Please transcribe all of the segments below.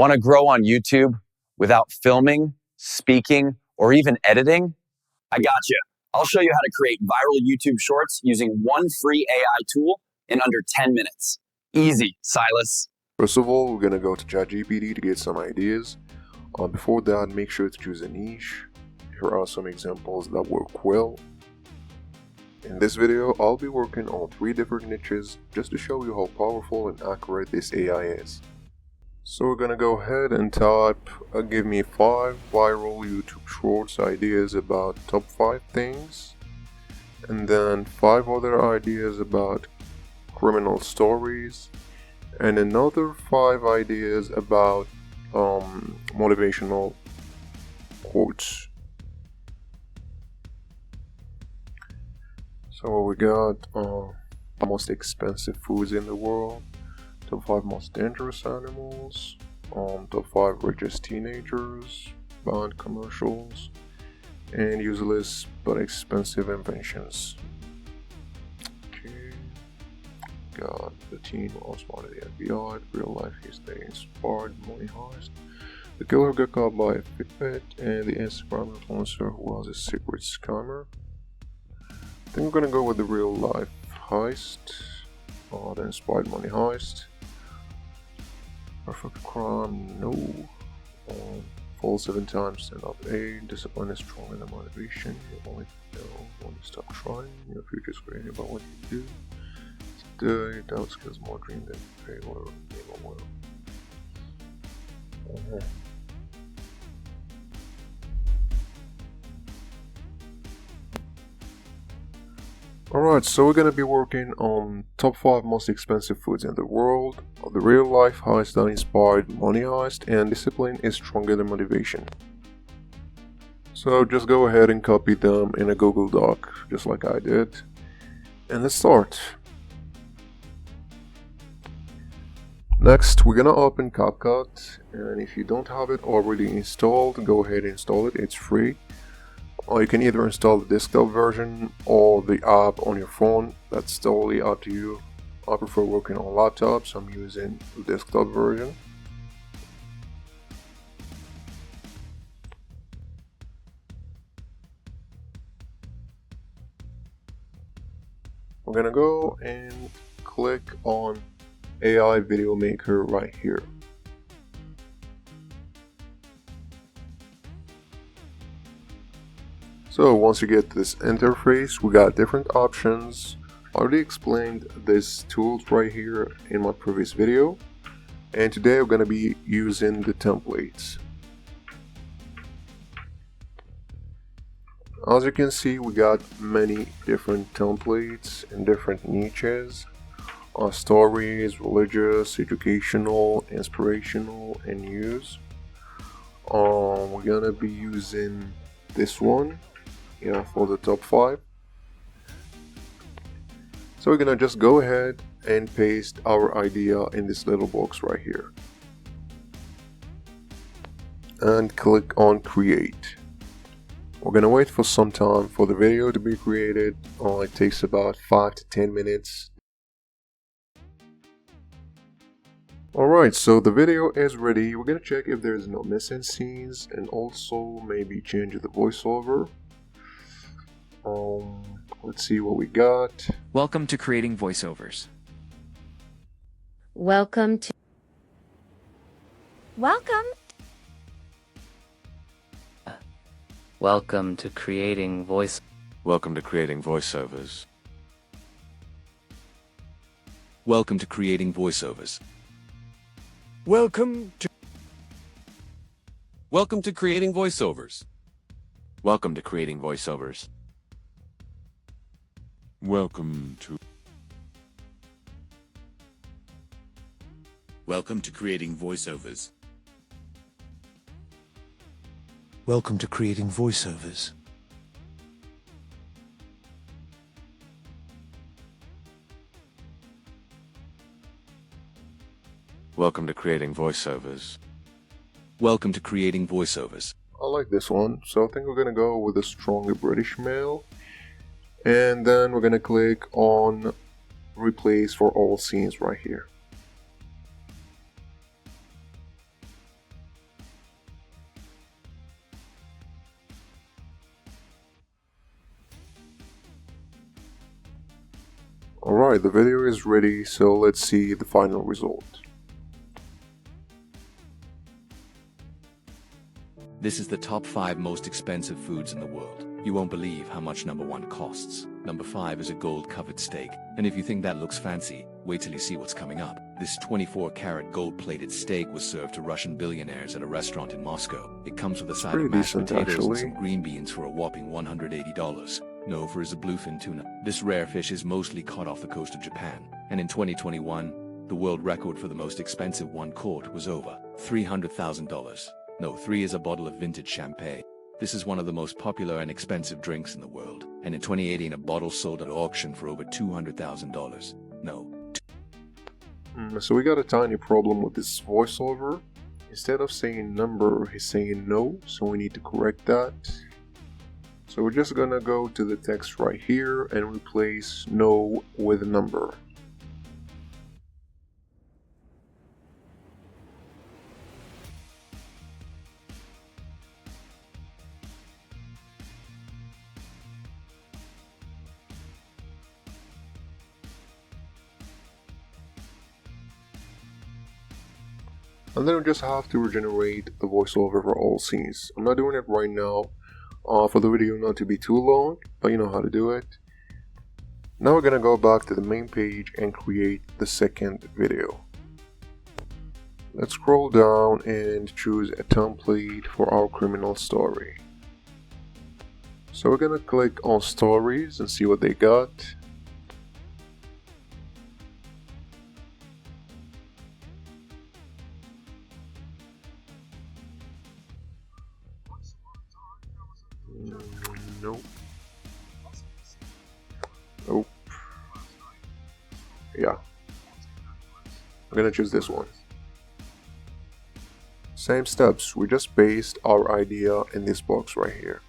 Want to grow on YouTube without filming, speaking, or even editing? I got you. I'll show you how to create viral YouTube shorts using one free AI tool in under 10 minutes. Easy, Silas. First of all, we're going to go to ChatGPT to get some ideas. Before that, make sure to choose a niche. Here are some examples that work well. In this video, I'll be working on 3 different niches just to show you how powerful and accurate this AI is. So we're gonna go ahead and type, give me 5 viral YouTube Shorts ideas about top 5 things, and then 5 other ideas about criminal stories, and another 5 ideas about motivational quotes. So we got the most expensive foods in the world, top 5 most dangerous animals, top 5 richest teenagers, bond commercials, and useless but expensive inventions. Okay, got the teen who outsmarted the FBI, real life history inspired money heist, the killer got caught by a Fitbit, and the Instagram influencer who was a secret scammer. I think we're gonna go with the real life heist, the inspired money heist. Perfect crime, no. Fall 7 times, stand up 8. Discipline is stronger than motivation. You only know when to stop trying. Your future is created about what you do. Today, doubt kills more dream than failure. Name well. Alright, so we're gonna be working on top 5 most expensive foods in the world, the real life heist that inspired money heist, and discipline is stronger than motivation. So just go ahead and copy them in a Google Doc, just like I did, and let's start. Next, we're gonna open CapCut, and if you don't have it already installed, go ahead and install it, it's free. Or you can either install the desktop version or the app on your phone, that's totally up to you. I prefer working on laptops, so I'm using the desktop version. We're gonna go and click on AI Video Maker right here. So once you get this interface, we got different options. I already explained these tools right here in my previous video, and today we're going to be using the templates. As you can see, we got many different templates in different niches. Stories, religious, educational, inspirational, and news. We're going to be using this one. Yeah, for the top 5. So we're gonna just go ahead and paste our idea in this little box right here. And click on create. We're gonna wait for some time for the video to be created. It takes about 5 to 10 minutes. Alright, so the video is ready. We're gonna check if there's no missing scenes and also maybe change the voiceover. Let's see what we got. Welcome to creating voiceovers. Welcome to creating voice. Welcome to creating voiceovers. Welcome to creating voiceovers. Welcome to creating voiceovers. Welcome to creating voiceovers. Welcome to creating voiceovers. Welcome to creating voiceovers. Welcome to creating voiceovers. Welcome to creating voiceovers. I like this one, so I think we're gonna go with a stronger British male. And then we're gonna click on replace for all scenes right here. Alright, the video is ready, so let's see the final result. This is the top 5 most expensive foods in the world. You won't believe how much number 1 costs. Number 5 is a gold-covered steak. And if you think that looks fancy, wait till you see what's coming up. This 24-karat gold-plated steak was served to Russian billionaires at a restaurant in Moscow. It comes with a side of mashed potatoes and some green beans for a whopping $180. Known for is a bluefin tuna. This rare fish is mostly caught off the coast of Japan. And in 2021, the world record for the most expensive one caught was over $300,000. No, 3 is a bottle of vintage champagne. This is one of the most popular and expensive drinks in the world. And in 2018, a bottle sold at auction for over $200,000. No. So we got a tiny problem with this voiceover. Instead of saying number, he's saying no, so we need to correct that. So we're just gonna go to the text right here and replace no with number. And then we just have to regenerate the voiceover for all scenes. I'm not doing it right now for the video not to be too long, but you know how to do it. Now we're gonna go back to the main page and create the second video. Let's scroll down and choose a template for our criminal story. So we're gonna click on stories and see what they got. Nope. Nope. Yeah. I'm gonna choose this one. Same steps, we just paste our idea in this box right here.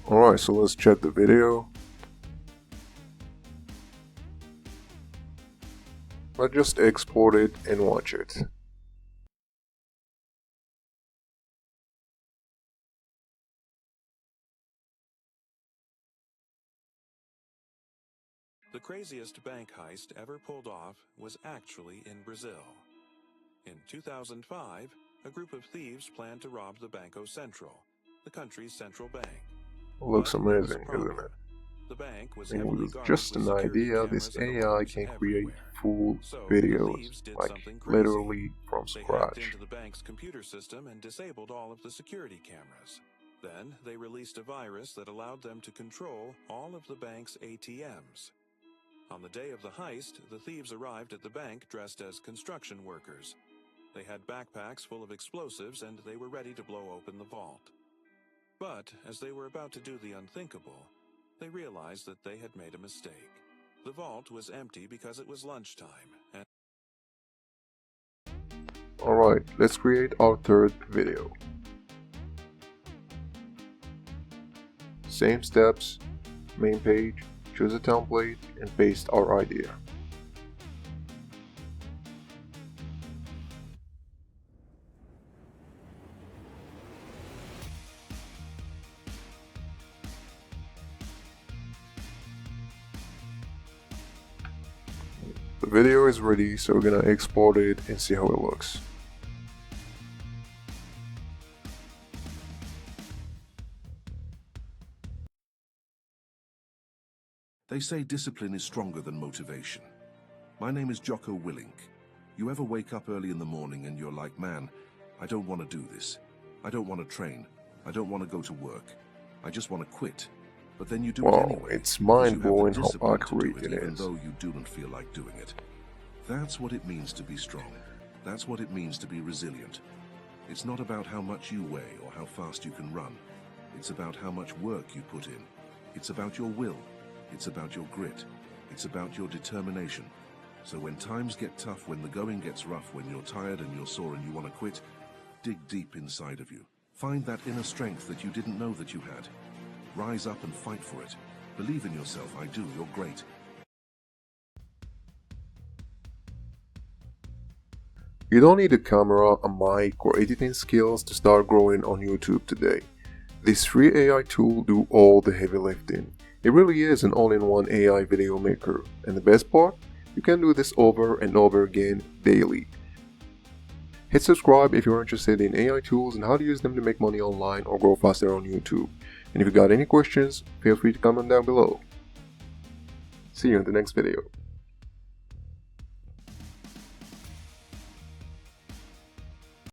Alright, so let's check the video. Let's just export it and watch it. The craziest bank heist ever pulled off was actually in Brazil. In 2005, a group of thieves planned to rob the Banco Central, the country's central bank. Looks amazing, isn't it? The bank was And heavily with guarded just with an security idea, this cameras and AI alarms can create everywhere. full So the videos, thieves did like something crazy. literally from They hacked scratch. into the bank's computer system and disabled all of the security cameras. Then they released a virus that allowed them to control all of the bank's ATMs. On the day of the heist, the thieves arrived at the bank dressed as construction workers. They had backpacks full of explosives and they were ready to blow open the vault. But as they were about to do the unthinkable, they realized that they had made a mistake. The vault was empty because it was lunchtime, and Alright, let's create our third video. Same steps, main page, choose a template and paste our idea. The video is ready, so we're gonna export it and see how it looks. They say discipline is stronger than motivation. My name is Jocko Willink. You ever wake up early in the morning and you're like, man, I don't want to do this. I don't want to train. I don't want to go to work. I just want to quit. But then you do it anyway. It's because you have the mind-blowing how discipline to do accurate it even is. though you don't feel like doing it. That's what it means to be strong. That's what it means to be resilient. It's not about how much you weigh or how fast you can run. It's about how much work you put in. It's about your will. It's about your grit. It's about your determination. So when times get tough, when the going gets rough, when you're tired and you're sore and you want to quit, dig deep inside of you. Find that inner strength that you didn't know that you had. Rise up and fight for it. Believe in yourself. I do. You're great. You don't need a camera, a mic, or editing skills to start growing on YouTube today. This free AI tool do all the heavy lifting. It really is an all-in-one AI video maker, and the best part? You can do this over and over again daily. Hit subscribe if you're interested in AI tools and how to use them to make money online or grow faster on YouTube. And if you got any questions, feel free to comment down below. See you in the next video.